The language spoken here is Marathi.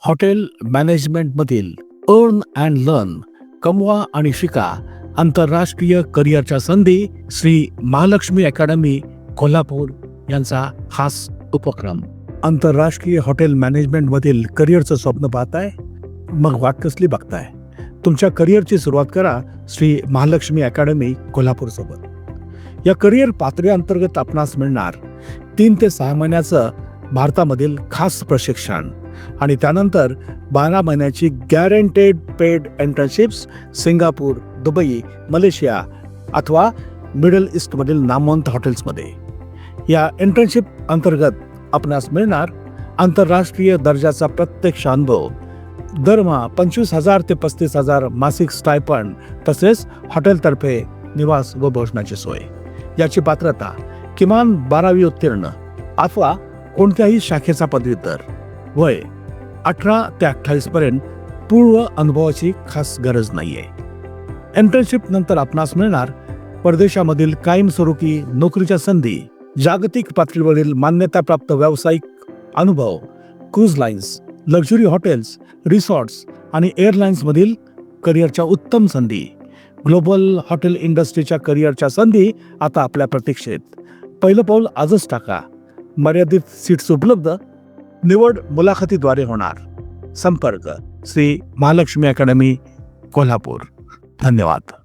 हॉटेल मॅनेजमेंटमधील अर्न अँड लर्न, कमवा आणि शिका आंतरराष्ट्रीय करिअरच्या संधी श्री महालक्ष्मी अकॅडमी कोल्हापूर यांचा खास उपक्रम. आंतरराष्ट्रीय हॉटेल मॅनेजमेंटमधील करिअरचं स्वप्न पाहताय? मग वाट कसली बघताय? तुमच्या करिअरची सुरुवात करा श्री महालक्ष्मी अकॅडमी कोल्हापूर सोबत. या करिअर पातळी अंतर्गत आपणास मिळणार 3 ते 6 महिन्याचं भारतामधील खास प्रशिक्षण आणि त्यानंतर 12 महिन्याची guaranteed paid internships Singapore, Dubai, Malaysia अथवा मिडल ईस्टमधील नामवंत हॉटेल्समध्ये. या इंटर्नशिप अंतर्गत आपणास मिळणार आंतरराष्ट्रीय दर्जाचा प्रत्यक्ष अनुभव, दरमहा 25,000 ते 35,000 मासिक स्टायपंड, तसेच हॉटेलतर्फे निवास व भोजनाची सोय. याची पात्रता किमान 12वी उत्तीर्ण अथवा कोणत्याही शाखेचा पदवीधर. वय 18 ते 28 पर्यंत. पूर्व अनुभवाची खास गरज नाहीये. इंटर्नशिप नंतर आपणास मिळणार परदेशामधील कायमस्वरूपी नोकरीच्या संधी, जागतिक पातळीवरील मान्यताप्राप्त व्यावसायिक अनुभव, cruise lines, luxury hotels, resorts आणि एअरलाईन्समधील करिअरच्या उत्तम संधी. ग्लोबल हॉटेल इंडस्ट्रीच्या करिअरच्या संधी आता आपल्या प्रतीक्षेत. पहिलं पाऊल आजच टाका. मर्यादित सीट्स उपलब्ध. निवड मुलाखतीद्वारे होणार. संपर्क श्री महालक्ष्मी अकॅडमी कोल्हापूर. धन्यवाद.